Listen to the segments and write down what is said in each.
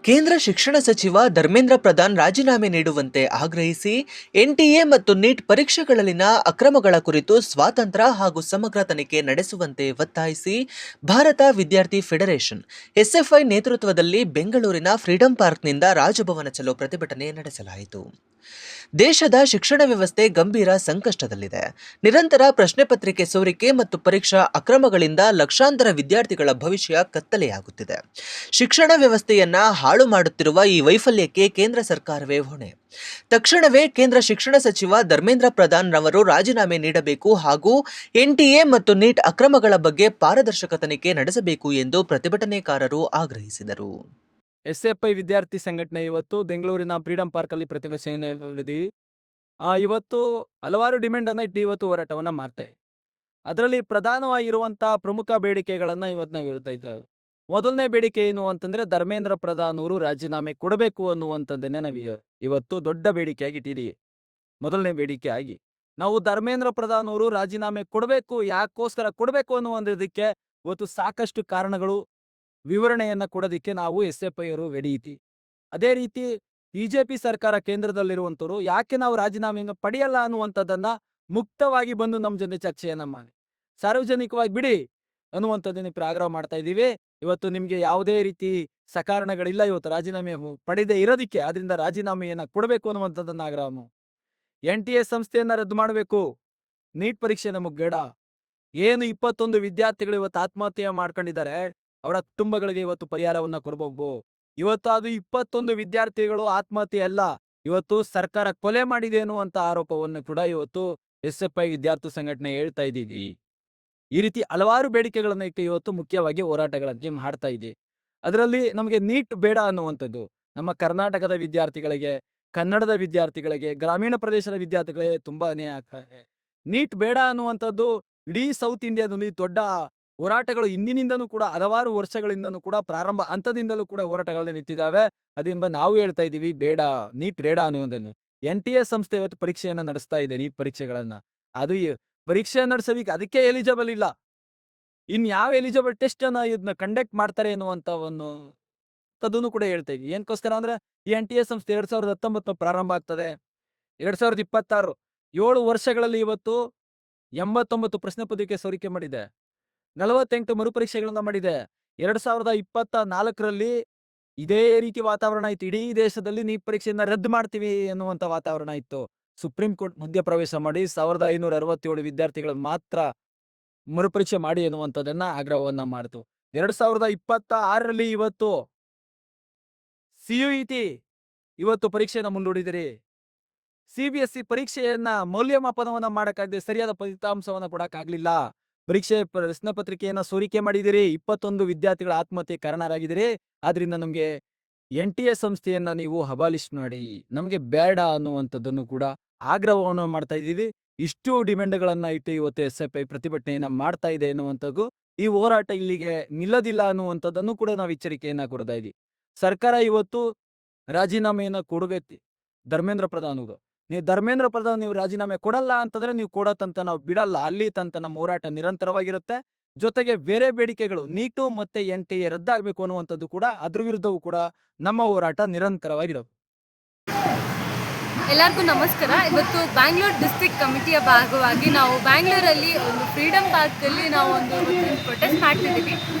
ಕೇಂದ್ರ ಶಿಕ್ಷಣ ಸಚಿವ ಧರ್ಮೇಂದ್ರ ಪ್ರಧಾನ್ ರಾಜೀನಾಮೆ ನೀಡುವಂತೆ ಆಗ್ರಹಿಸಿ ಎನ್ಟಿಎ ಮತ್ತು ನೀಟ್ ಪರೀಕ್ಷೆಗಳಲ್ಲಿನ ಅಕ್ರಮಗಳ ಕುರಿತು ಸ್ವಾತಂತ್ರ್ಯ ಹಾಗೂ ಸಮಗ್ರ ತನಿಖೆ ನಡೆಸುವಂತೆ ಒತ್ತಾಯಿಸಿ ಭಾರತ ವಿದ್ಯಾರ್ಥಿ ಫೆಡರೇಷನ್ ಎಸ್ಎಫ್ಐ ನೇತೃತ್ವದಲ್ಲಿ ಬೆಂಗಳೂರಿನ ಫ್ರೀಡಂ ಪಾರ್ಕ್ನಿಂದ ರಾಜಭವನ ಚಲೋ ಪ್ರತಿಭಟನೆ ನಡೆಸಲಾಯಿತು. ದೇಶದ ಶಿಕ್ಷಣ ವ್ಯವಸ್ಥೆ ಗಂಭೀರ ಸಂಕಷ್ಟದಲ್ಲಿದೆ. ನಿರಂತರ ಪ್ರಶ್ನೆ ಪತ್ರಿಕೆ ಸೋರಿಕೆ ಮತ್ತು ಪರೀಕ್ಷಾ ಅಕ್ರಮಗಳಿಂದ ಲಕ್ಷಾಂತರ ವಿದ್ಯಾರ್ಥಿಗಳ ಭವಿಷ್ಯ ಕತ್ತಲೆಯಾಗುತ್ತಿದೆ. ಶಿಕ್ಷಣ ವ್ಯವಸ್ಥೆಯನ್ನ ಹಾಳು ಮಾಡುತ್ತಿರುವ ಈ ವೈಫಲ್ಯಕ್ಕೆ ಕೇಂದ್ರ ಸರ್ಕಾರವೇ ಹೊಣೆ. ತಕ್ಷಣವೇ ಕೇಂದ್ರ ಶಿಕ್ಷಣ ಸಚಿವ ಧರ್ಮೇಂದ್ರ ಪ್ರಧಾನ್ ರವರು ರಾಜೀನಾಮೆ ನೀಡಬೇಕು ಹಾಗೂ ಎನ್ಟಿಎ ಮತ್ತು ನೀಟ್ ಅಕ್ರಮಗಳ ಬಗ್ಗೆ ಪಾರದರ್ಶಕ ತನಿಖೆ ನಡೆಸಬೇಕು ಎಂದು ಪ್ರತಿಭಟನೆಕಾರರು ಆಗ್ರಹಿಸಿದರು. ಎಸ್ಎಫ್ಐ ವಿದ್ಯಾರ್ಥಿ ಸಂಘಟನೆ ಇವತ್ತು ಬೆಂಗಳೂರಿನ ಫ್ರೀಡಂ ಪಾರ್ಕ್ ಅಲ್ಲಿ ಪ್ರತಿಭಟನೆ ಇವತ್ತು ಹಲವಾರು ಡಿಮ್ಯಾಂಡ್ ಅನ್ನ ಇಟ್ಟು ಇವತ್ತು ಹೋರಾಟವನ್ನ ಮಾಡ್ತೇವೆ. ಅದರಲ್ಲಿ ಪ್ರಧಾನವಾಗಿರುವಂತಹ ಪ್ರಮುಖ ಬೇಡಿಕೆಗಳನ್ನ ಇವತ್ತು ನಾವು ಹೇಳ್ತಾ ಇದ್ದೇವೆ. ಮೊದಲನೇ ಬೇಡಿಕೆ ಏನು ಅಂತಂದ್ರೆ ಧರ್ಮೇಂದ್ರ ಪ್ರಧಾನ್ ಅವರು ರಾಜೀನಾಮೆ ಕೊಡಬೇಕು ಅನ್ನುವಂಥದ್ದನ್ನೇ ನಾವು ಇವತ್ತು ದೊಡ್ಡ ಬೇಡಿಕೆಯಾಗಿ ಇಟ್ಟಿದ್ದೀವಿ. ಮೊದಲನೇ ಬೇಡಿಕೆ ಆಗಿ ನಾವು ಧರ್ಮೇಂದ್ರ ಪ್ರಧಾನ್ ಅವರು ರಾಜೀನಾಮೆ ಕೊಡಬೇಕು. ಯಾಕೋಸ್ಕರ ಕೊಡಬೇಕು ಅನ್ನುವಂಥದ್ದಕ್ಕೆ ಇವತ್ತು ಸಾಕಷ್ಟು ಕಾರಣಗಳು ವಿವರಣೆಯನ್ನ ಕೊಡೋದಿಕ್ಕೆ ನಾವು ಎಸ್ಎಫ್ಐ ಅವರು ರೆಡಿ ಇದ್ದೀವಿ. ಅದೇ ರೀತಿ ಬಿಜೆಪಿ ಸರ್ಕಾರ ಕೇಂದ್ರದಲ್ಲಿರುವಂತವರು ಯಾಕೆ ನಾವು ರಾಜೀನಾಮೆಯನ್ನು ಪಡೆಯಲ್ಲ ಅನ್ನುವಂಥದ್ದನ್ನ ಮುಕ್ತವಾಗಿ ಬಂದು ನಮ್ಮ ಜೊತೆ ಚರ್ಚೆಯನ್ನ ಮಾಡಿ ಸಾರ್ವಜನಿಕವಾಗಿ ಬಿಡಿ ಅನ್ನುವಂಥದ್ದನ್ನ ಆಗ್ರಹ ಮಾಡ್ತಾ ಇದ್ದೀವಿ. ಇವತ್ತು ನಿಮ್ಗೆ ಯಾವುದೇ ರೀತಿ ಸಕಾರಣಗಳಿಲ್ಲ ಇವತ್ತು ರಾಜೀನಾಮೆ ಪಡೆದೇ ಇರೋದಿಕ್ಕೆ. ಆದ್ರಿಂದ ರಾಜೀನಾಮೆಯನ್ನ ಕೊಡಬೇಕು ಅನ್ನುವಂಥದ್ದನ್ನ ಆಗ್ರಹ. ಎನ್ಟಿಎ ಸಂಸ್ಥೆಯನ್ನ ರದ್ದು ಮಾಡಬೇಕು. ನೀಟ್ ಪರೀಕ್ಷೆ ನಮಗ್ ಬೇಡ. ಏನು 21 ವಿದ್ಯಾರ್ಥಿಗಳು ಇವತ್ತು ಆತ್ಮಹತ್ಯೆ ಮಾಡ್ಕೊಂಡಿದ್ದಾರೆ, ಅವರ ಕುಟುಂಬಗಳಿಗೆ ಇವತ್ತು ಪರಿಹಾರವನ್ನ ಕೊಡಬಹುದು. ಇವತ್ತು ಅದು 21 ವಿದ್ಯಾರ್ಥಿಗಳು ಆತ್ಮಹತ್ಯೆ ಅಲ್ಲ, ಇವತ್ತು ಸರ್ಕಾರ ಕೊಲೆ ಮಾಡಿದೆ ಅನ್ನುವಂತ ಆರೋಪವನ್ನು ಕೂಡ ಇವತ್ತು ಎಸ್ಎಫ್ಐ ವಿದ್ಯಾರ್ಥಿ ಸಂಘಟನೆ ಹೇಳ್ತಾ ಇದ್ದೀವಿ. ಈ ರೀತಿ ಹಲವಾರು ಬೇಡಿಕೆಗಳನ್ನ ಇಟ್ಟು ಇವತ್ತು ಮುಖ್ಯವಾಗಿ ಹೋರಾಟಗಳನ್ನ ಮಾಡ್ತಾ ಇದೆ. ಅದರಲ್ಲಿ ನಮಗೆ ನೀಟ್ ಬೇಡ ಅನ್ನುವಂಥದ್ದು ನಮ್ಮ ಕರ್ನಾಟಕದ ವಿದ್ಯಾರ್ಥಿಗಳಿಗೆ, ಕನ್ನಡದ ವಿದ್ಯಾರ್ಥಿಗಳಿಗೆ, ಗ್ರಾಮೀಣ ಪ್ರದೇಶದ ವಿದ್ಯಾರ್ಥಿಗಳಿಗೆ ತುಂಬಾ ಅನ್ಯಾಯ ಆಗ್ತದೆ. ನೀಟ್ ಬೇಡ ಅನ್ನುವಂಥದ್ದು ಇಡೀ ಸೌತ್ ಇಂಡಿಯಾದಲ್ಲಿ ದೊಡ್ಡ ಹೋರಾಟಗಳು ಹಿಂದಿನಿಂದನೂ ಕೂಡ ಹಲವಾರು ವರ್ಷಗಳಿಂದನೂ ಕೂಡ ಪ್ರಾರಂಭ ಹಂತದಿಂದಲೂ ಕೂಡ ಹೋರಾಟಗಳನ್ನ ನಿಂತಿದ್ದಾವೆ. ಅದರಿಂದ ನಾವು ಹೇಳ್ತಾ ಇದ್ದೀವಿ ಬೇಡ, ನೀಟ್ ಬೇಡ ಅನ್ನುವುದನ್ನು. ಎನ್ಟಿಎ ಸಂಸ್ಥೆ ಇವತ್ತು ಪರೀಕ್ಷೆಯನ್ನ ನಡೆಸ್ತಾ ಇದೆ, ನೀಟ್ ಪರೀಕ್ಷೆಗಳನ್ನ. ಅದು ಪರೀಕ್ಷೆ ನಡೆಸೋದಕ್ಕೆ ಅದಕ್ಕೆ ಎಲಿಜಿಬಲ್ ಇಲ್ಲ. ಇನ್ ಯಾವ ಎಲಿಜಿಬಲ್ ಟೆಸ್ಟ್ ಅನ್ನ ಇದನ್ನ ಕಂಡಕ್ಟ್ ಮಾಡ್ತಾರೆ ಅನ್ನುವಂಥವನ್ನು ಅದನ್ನು ಕೂಡ ಹೇಳ್ತಾ ಇದ್ವಿ. ಏನಕ್ಕೋಸ್ಕರ ಅಂದ್ರೆ ಈ ಎನ್ಟಿಎ ಸಂಸ್ಥೆ 2019 ಪ್ರಾರಂಭ ಆಗ್ತದೆ. 2026 7 ವರ್ಷಗಳಲ್ಲಿ ಇವತ್ತು 89 ಪ್ರಶ್ನೆ ಪತ್ರಿಕೆ ಸೋರಿಕೆ ಮಾಡಿದೆ, 48 ಮರುಪರೀಕ್ಷೆಗಳನ್ನ ಮಾಡಿದೆ. 2024ರಲ್ಲಿ ಇದೇ ರೀತಿ ವಾತಾವರಣ ಇತ್ತು. ಇಡೀ ದೇಶದಲ್ಲಿ ನೀಟ್ ಪರೀಕ್ಷೆಯನ್ನ ರದ್ದು ಮಾಡ್ತೀವಿ ಎನ್ನುವಂತ ವಾತಾವರಣ ಇತ್ತು. ಸುಪ್ರೀಂ ಕೋರ್ಟ್ ಮಧ್ಯಪ್ರವೇಶ ಮಾಡಿ 1567 ವಿದ್ಯಾರ್ಥಿಗಳು ಮಾತ್ರ ಮರುಪರೀಕ್ಷೆ ಮಾಡಿ ಎನ್ನುವಂಥದ್ದನ್ನ ಆಗ್ರಹವನ್ನ ಮಾಡಿತು. 2026ರಲ್ಲಿ ಇವತ್ತು ಸಿಯುಇಟಿ ಇವತ್ತು ಪರೀಕ್ಷೆಯನ್ನ ಮುಂದೂಡಿದಿರಿ. ಸಿಬಿಎಸ್ಇ ಪರೀಕ್ಷೆಯನ್ನ ಮೌಲ್ಯಮಾಪನವನ್ನ ಮಾಡಕ್ಕಾಗದೆ ಸರಿಯಾದ ಫಲಿತಾಂಶವನ್ನ ಕೊಡಕ್ಕಾಗ್ಲಿಲ್ಲ. ಪರೀಕ್ಷೆ ಪ್ರಶ್ನೆ ಪತ್ರಿಕೆಯನ್ನ ಸೋರಿಕೆ ಮಾಡಿದಿರಿ. 21 ವಿದ್ಯಾರ್ಥಿಗಳ ಆತ್ಮಹತ್ಯೆ ಕಾರಣರಾಗಿದ್ದೀರಿ. ಆದ್ರಿಂದ ನಮ್ಗೆ ಎನ್ಟಿಎ ಸಂಸ್ಥೆಯನ್ನ ನೀವು ಅಬಾಲಿಷ್ ಮಾಡಿ, ನಮ್ಗೆ ಬೇಡ ಅನ್ನುವಂಥದ್ದನ್ನು ಕೂಡ ಆಗ್ರಹವನ್ನು ಮಾಡ್ತಾ ಇದ್ದೀವಿ. ಇಷ್ಟು ಡಿಮ್ಯಾಂಡ್ಗಳನ್ನ ಇಟ್ಟು ಇವತ್ತು ಎಸ್ಎಫ್ಐ ಪ್ರತಿಭಟನೆಯನ್ನ ಮಾಡ್ತಾ ಇದೆ ಎನ್ನುವಂಥದ್ದು. ಈ ಹೋರಾಟ ಇಲ್ಲಿಗೆ ನಿಲ್ಲದಿಲ್ಲ ಅನ್ನುವಂಥದ್ದನ್ನು ಕೂಡ ನಾವು ಎಚ್ಚರಿಕೆಯನ್ನ ಕೊಡ್ತಾ ಇದ್ದೀವಿ. ಸರ್ಕಾರ ಇವತ್ತು ರಾಜೀನಾಮೆಯನ್ನ ಕೊಡಬೇಕು. ಧರ್ಮೇಂದ್ರ ಪ್ರಧಾನ್ ಧರ್ಮೇಂದ್ರ ಪ್ರಧಾನ್ ನೀವು ರಾಜೀನಾಮೆ ಕೊಡಲ್ಲ ಅಂತಂದ್ರೆ ನೀವು ಕೊಡತ್ತಂತ ನಾವು ಬಿಡಲ್ಲ. ಅಲ್ಲಿ ತನಕ ನಮ್ಮ ಹೋರಾಟ ನಿರಂತರವಾಗಿರುತ್ತೆ. ಜೊತೆಗೆ ಬೇರೆ ಬೇಡಿಕೆಗಳು ನೀಟು ಮತ್ತೆ ಎನ್ಟಿಎ ರದ್ದಾಗಬೇಕು ಅನ್ನುವಂಥದ್ದು ಕೂಡ, ಅದ್ರ ವಿರುದ್ಧವೂ ಕೂಡ ನಮ್ಮ ಹೋರಾಟ ನಿರಂತರವಾಗಿರುತ್ತೆ. ಎಲ್ಲರಿಗೂ ನಮಸ್ಕಾರ. ಇವತ್ತು ಬ್ಯಾಂಗ್ಳೂರ್ ಡಿಸ್ಟ್ರಿಕ್ಟ್ ಕಮಿಟಿಯ ಭಾಗವಾಗಿ ನಾವು ಬ್ಯಾಂಗ್ಳೂರಲ್ಲಿ ಒಂದು ಫ್ರೀಡಮ್ ಪಾರ್ಕಲ್ಲಿ ನಾವು ಒಂದು ಪ್ರೊಟೆಸ್ಟ್ ಮಾಡ್ತಿದ್ದೀವಿ.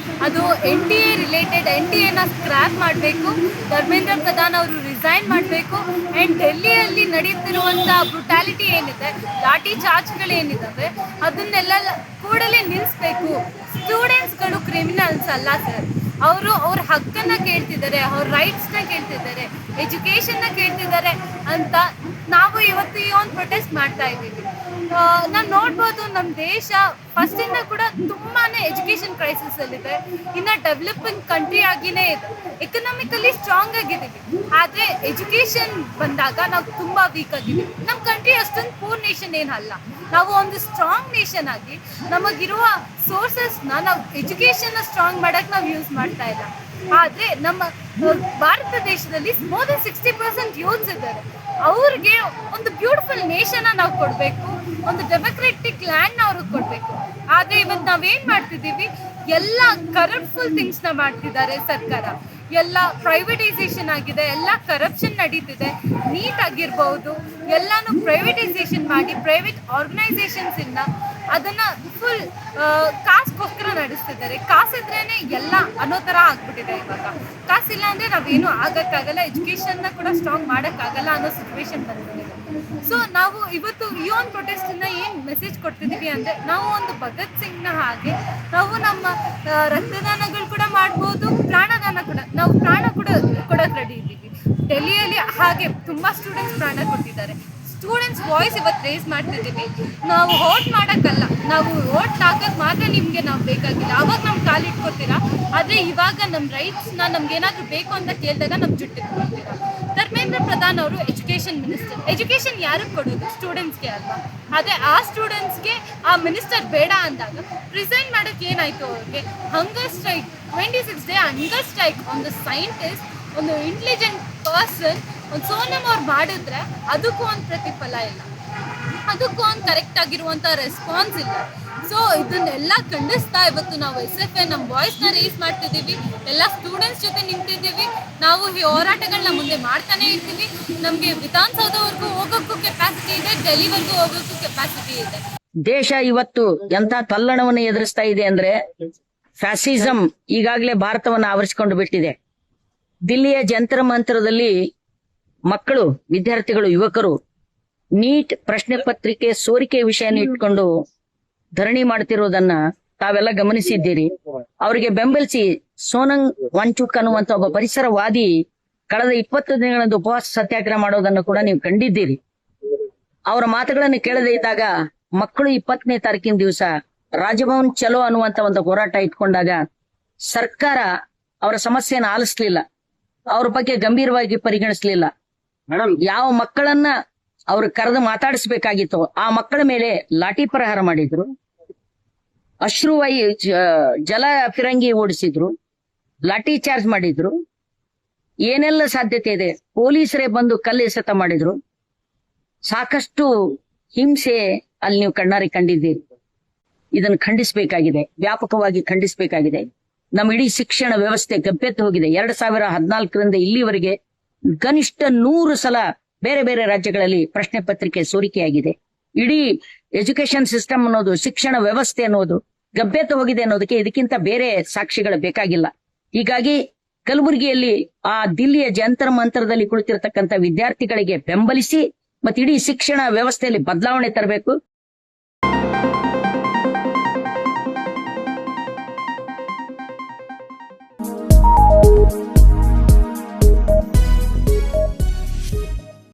ಅದು NTA ರಿಲೇಟೆಡ್. NTAನ ಸ್ಕ್ರ್ಯಾಪ್ ಮಾಡಬೇಕು, ಧರ್ಮೇಂದ್ರ ಪ್ರಧಾನ್ ಅವರು ರಿಸೈನ್ ಮಾಡಬೇಕು. ಆ್ಯಂಡ್ ಡೆಲ್ಲಿಯಲ್ಲಿ ನಡೆಯುತ್ತಿರುವಂಥ ಬ್ರುಟಾಲಿಟಿ ಏನಿದೆ, ಲಾಠಿ ಚಾರ್ಜ್ಗಳೇನಿದ್ದಾವೆ, ಅದನ್ನೆಲ್ಲ ಕೂಡಲೇ ನಿಲ್ಲಿಸಬೇಕು. ಸ್ಟೂಡೆಂಟ್ಸ್ಗಳು ಕ್ರಿಮಿನಲ್ಸ್ ಅಲ್ಲ ಸರ್. ಅವರು ಅವ್ರ ಹಕ್ಕನ್ನು ಕೇಳ್ತಿದ್ದಾರೆ, ಅವ್ರ ರೈಟ್ಸ್ನ ಕೇಳ್ತಿದ್ದಾರೆ, ಎಜುಕೇಷನ್ನ ಕೇಳ್ತಿದ್ದಾರೆ ಅಂತ ನಾವು ಇವತ್ತು ಈ ಒಂದು ಪ್ರೊಟೆಸ್ಟ್ ಮಾಡ್ತಾ ಇದ್ದೀವಿ. ನಾವು ನೋಡ್ಬೋದು ನಮ್ಮ ದೇಶ ಫಸ್ಟಿಂದ ಕೂಡ ತುಂಬಾ ಎಜುಕೇಷನ್ ಕ್ರೈಸಿಸಲ್ಲಿದೆ. ಇನ್ನು ಡೆವಲಪಿಂಗ್ ಕಂಟ್ರಿ ಆಗಿನೇ ಇದೆ, ಎಕನಾಮಿಕಲಿ ಸ್ಟ್ರಾಂಗ್ ಆಗಿದ್ದೀವಿ. ಆದರೆ ಎಜುಕೇಷನ್ ಬಂದಾಗ ನಾವು ತುಂಬ ವೀಕ್ ಆಗಿದ್ದೀವಿ. ನಮ್ಮ ಕಂಟ್ರಿ ಅಷ್ಟೊಂದು ಪೂರ್ ನೇಷನ್ ಏನಲ್ಲ. ನಾವು ಒಂದು ಸ್ಟ್ರಾಂಗ್ ನೇಷನ್ ಆಗಿ ನಮಗಿರುವ ಸೋರ್ಸಸ್ನ ನಾವು ಎಜುಕೇಷನ್ನ ಸ್ಟ್ರಾಂಗ್ ಮಾಡೋಕ್ಕೆ ನಾವು ಯೂಸ್ ಮಾಡ್ತಾ ಇಲ್ಲ. ಆದರೆ ನಮ್ಮ ಭಾರತ ದೇಶದಲ್ಲಿ ಮೋರ್ ದೆನ್ 60% ಯೂತ್ಸ್ ಇದ್ದಾರೆ. ಅವ್ರಿಗೆ ಒಂದು ಬ್ಯೂಟಿಫುಲ್ ನೇಷನ್ನ ನಾವು ಕೊಡಬೇಕು, ಒಂದು ಡೆಮೊಕ್ರೆಟಿಕ್ ಲ್ಯಾಂಡ್ನ ಅವ್ರಿಗೆ ಕೊಡಬೇಕು. ಆದರೆ ಇವತ್ತು ನಾವೇನು ಮಾಡ್ತಿದ್ದೀವಿ, ಎಲ್ಲ ಕರಪ್ಟ್ಫುಲ್ ಥಿಂಗ್ಸ್ನ ಮಾಡ್ತಿದ್ದಾರೆ ಸರ್ಕಾರ. ಎಲ್ಲ ಪ್ರೈವೇಟೈಸೇಷನ್ ಆಗಿದೆ, ಎಲ್ಲ ಕರಪ್ಷನ್ ನಡೀತಿದೆ. ನೀಟ್ ಆಗಿರ್ಬೋದು ಎಲ್ಲಾನು ಪ್ರೈವೇಟೈಸೇಷನ್ ಮಾಡಿ ಪ್ರೈವೇಟ್ ಆರ್ಗನೈಸೇಷನ್ಸಿಂದ ಅದನ್ನು ಫುಲ್ ಕಾಸ್ಗೋಸ್ಕರ ನಡೆಸ್ತಿದ್ದಾರೆ. ಕಾಸಿದ್ರೇ ಎಲ್ಲ ಅನ್ನೋ ಥರ ಆಗ್ಬಿಟ್ಟಿದೆ ಇವಾಗ. ಕಾಸಿಲ್ಲ ಅಂದರೆ ನಾವೇನು ಆಗೋಕ್ಕಾಗಲ್ಲ, ಎಜುಕೇಷನ್ನ ಕೂಡ ಸ್ಟ್ರಾಂಗ್ ಮಾಡೋಕ್ಕಾಗಲ್ಲ ಅನ್ನೋ ಸಿಚುವೇಶನ್ ಬಂದಿದೆ. ಸೊ ನಾವು ಇವತ್ತು ಈ ಒಂದು ಪ್ರೊಟೆಸ್ಟಿಂದ ಏನು ಮೆಸೇಜ್ ಕೊಡ್ತಿದ್ದೀವಿ ಅಂದರೆ, ನಾವು ಒಂದು ಭಗತ್ ಸಿಂಗ್ನ ಹಾಗೆ ನಾವು ನಮ್ಮ ರಕ್ತದಾನಗಳು ಕೂಡ ಮಾಡ್ಬೋದು, ಪ್ರಾಣದಾನ ಕೂಡ ನಾವು ಪ್ರಾಣ ಕೂಡ ಕೊಡೋಕೆ ರೆಡಿ ಇದ್ದೀವಿ. ಡೆಲ್ಲಿಯಲ್ಲಿ ಹಾಗೆ ತುಂಬ ಸ್ಟೂಡೆಂಟ್ಸ್ ಪ್ರಾಣ ಕೊಟ್ಟಿದ್ದಾರೆ. ಸ್ಟೂಡೆಂಟ್ಸ್ ವಾಯ್ಸ್ ಇವತ್ತು ರೇಸ್ ಮಾಡ್ತಿದ್ದೀವಿ. ನಾವು ವೋಟ್ ಮಾಡೋಕ್ಕಲ್ಲ, ನಾವು ವೋಟ್ ಹಾಕೋಕ್ಕೆ ಮಾತ್ರ ನಿಮಗೆ ನಾವು ಬೇಕಾಗಿಲ್ಲ, ಆವಾಗ ನಮ್ಮ ಕಾಲಿಟ್ಕೋತೀರಾ. ಆದರೆ ಇವಾಗ ನಮ್ಮ ರೈಟ್ಸ್ನ ನಮ್ಗೇನಾದರೂ ಬೇಕು ಅಂತ ಕೇಳಿದಾಗ ನಮ್ಮ ಜುಟ್ಟಿಟ್ಕೊಳ್ತೀರಾ. ಧರ್ಮೇಂದ್ರ ಪ್ರಧಾನ್ ಅವರು ಎಜುಕೇಷನ್ ಮಿನಿಸ್ಟರ್. ಎಜುಕೇಷನ್ ಯಾರಿಗೆ ಕೊಡೋದು? ಸ್ಟೂಡೆಂಟ್ಸ್ಗೆ ಅಲ್ವಾ? ಅದೇ ಆ ಸ್ಟೂಡೆಂಟ್ಸ್ಗೆ ಆ ಮಿನಿಸ್ಟರ್ ಬೇಡ ಅಂದಾಗ ರಿಸೈನ್ ಮಾಡೋಕ್ಕೆ ಏನಾಯಿತು ಅವ್ರಿಗೆ? ಹಂಗರ್ ಸ್ಟ್ರೈಕ್, 26 ಡೇ ಹಂಗರ್ ಸ್ಟ್ರೈಕ್ ಒಂದು ಸೈಂಟಿಸ್ಟ್, ಒಂದು ಇಂಟೆಲಿಜೆಂಟ್ ಪರ್ಸನ್, ಒಂದು ಸೋನಮ್ ಅವ್ರು ಮಾಡಿದ್ರೆ ಅದಕ್ಕೂ ಒಂದು ಪ್ರತಿಫಲ ಇಲ್ಲ, ಅದಕ್ಕೂ ಒಂದು ಕರೆಕ್ಟ್ ಆಗಿರುವಂಥ ರೆಸ್ಪಾನ್ಸ್ ಇಲ್ಲ. ಸೊ ಇದನ್ನೆಲ್ಲ ಖಂಡಿಸ್ತಾ ಇವತ್ತು ನಾವು SFI ನಮ್ಮ ವಾಯ್ಸ್ನ ರೇಸ್ ಮಾಡ್ತಿದ್ದೀವಿ. ಎಲ್ಲ ಸ್ಟೂಡೆಂಟ್ಸ್ ಜೊತೆ ನಿಂತಿದ್ದೀವಿ. ನಾವು ಈ ಹೋರಾಟಗಳನ್ನ ಮುಂದೆ ಮಾಡ್ತಾನೆ ಇರ್ತೀವಿ. ನಮಗೆ ವಿಧಾನಸೌಧವರೆಗೂ ಹೋಗೋಕ್ಕೂ ಕೆಪಾಸಿಟಿ ಇದೆ, ಡೆಲ್ಲಿವರೆಗೂ ಹೋಗೋಕ್ಕೂ ಕೆಪಾಸಿಟಿ ಇದೆ. ದೇಶ ಇವತ್ತು ಎಂತ ತಲ್ಲಣವನ್ನು ಎದುರಿಸ್ತಾ ಇದೆ ಅಂದ್ರೆ, ಫ್ಯಾಸಿಸಂ ಈಗಾಗಲೇ ಭಾರತವನ್ನು ಆವರಿಸಿಕೊಂಡು ಬಿಟ್ಟಿದೆ. ದಿಲ್ಲಿಯ ಜಂತರ ಮಂತ್ರದಲ್ಲಿ ಮಕ್ಕಳು, ವಿದ್ಯಾರ್ಥಿಗಳು, ಯುವಕರು ನೀಟ್ ಪ್ರಶ್ನೆ ಪತ್ರಿಕೆ ಸೋರಿಕೆ ವಿಷಯನ ಇಟ್ಕೊಂಡು ಧರಣಿ ಮಾಡ್ತಿರೋದನ್ನ ತಾವೆಲ್ಲ ಗಮನಿಸಿದ್ದೀರಿ. ಅವರಿಗೆ ಬೆಂಬಲಿಸಿ ಸೋನಂಗ್ ವಾಂಗ್ಚುಕ್ ಅನ್ನುವಂತ ಒಬ್ಬ ಪರಿಸರವಾದಿ ಕಳೆದ 20 ದಿನಗಳಿಂದ ಉಪವಾಸ ಸತ್ಯಾಗ್ರಹ ಮಾಡೋದನ್ನು ಕೂಡ ನೀವು ಕಂಡಿದ್ದೀರಿ. ಅವರ ಮಾತುಗಳನ್ನು ಕೇಳದೇ ಇದ್ದಾಗ ಮಕ್ಕಳು 20ನೇ ತಾರೀಕಿನ ದಿವಸ ರಾಜಭವನ್ ಚಲೋ ಅನ್ನುವಂತ ಒಂದು ಹೋರಾಟ ಇಟ್ಕೊಂಡಾಗ ಸರ್ಕಾರ ಅವರ ಸಮಸ್ಯೆಯನ್ನು ಆಲಿಸ್ಲಿಲ್ಲ, ಅವ್ರ ಬಗ್ಗೆ ಗಂಭೀರವಾಗಿ ಪರಿಗಣಿಸ್ಲಿಲ್ಲ. ಯಾವ ಮಕ್ಕಳನ್ನ ಅವ್ರು ಕರೆದು ಮಾತಾಡಿಸ್ಬೇಕಾಗಿತ್ತು ಆ ಮಕ್ಕಳ ಮೇಲೆ ಲಾಠಿ ಪ್ರಹಾರ ಮಾಡಿದ್ರು, ಅಶ್ರುವಾಯು ಜಲ ಫಿರಂಗಿ ಓಡಿಸಿದ್ರು, ಲಾಠಿ ಚಾರ್ಜ್ ಮಾಡಿದ್ರು. ಏನೆಲ್ಲ ಸಾಧ್ಯತೆ ಇದೆ, ಪೊಲೀಸರೇ ಬಂದು ಕಲ್ಲು ಎಸೆತ ಮಾಡಿದ್ರು. ಸಾಕಷ್ಟು ಹಿಂಸೆ ಅಲ್ಲಿ ನೀವು ಕಣ್ಣಾರಿ ಕಂಡಿದ್ದೀರಿ. ಇದನ್ನು ಖಂಡಿಸಬೇಕಾಗಿದೆ, ವ್ಯಾಪಕವಾಗಿ ಖಂಡಿಸಬೇಕಾಗಿದೆ. ನಮ್ಮ ಇಡೀ ಶಿಕ್ಷಣ ವ್ಯವಸ್ಥೆ ಗಬ್ಬೆತ್ತು ಹೋಗಿದೆ. 2014ರಿಂದ ಇಲ್ಲಿವರೆಗೆ ಕನಿಷ್ಠ 100 ಸಲ ಬೇರೆ ಬೇರೆ ರಾಜ್ಯಗಳಲ್ಲಿ ಪ್ರಶ್ನೆ ಪತ್ರಿಕೆ ಸೋರಿಕೆಯಾಗಿದೆ. ಇಡೀ ಎಜುಕೇಶನ್ ಸಿಸ್ಟಮ್ ಅನ್ನೋದು, ಶಿಕ್ಷಣ ವ್ಯವಸ್ಥೆ ಅನ್ನೋದು ಗಬ್ಬೆತ್ತು ಹೋಗಿದೆ ಅನ್ನೋದಕ್ಕೆ ಇದಕ್ಕಿಂತ ಬೇರೆ ಸಾಕ್ಷಿಗಳು ಬೇಕಾಗಿಲ್ಲ. ಹೀಗಾಗಿ ಕಲಬುರಗಿಯಲ್ಲಿ ಆ ದಿಲ್ಲಿಯ ಜಂತರ ಮಂತ್ರದಲ್ಲಿ ಕುಳಿತಿರತಕ್ಕಂಥ ವಿದ್ಯಾರ್ಥಿಗಳಿಗೆ ಬೆಂಬಲಿಸಿ ಮತ್ತೆ ಇಡೀ ಶಿಕ್ಷಣ ವ್ಯವಸ್ಥೆಯಲ್ಲಿ ಬದಲಾವಣೆ ತರಬೇಕು.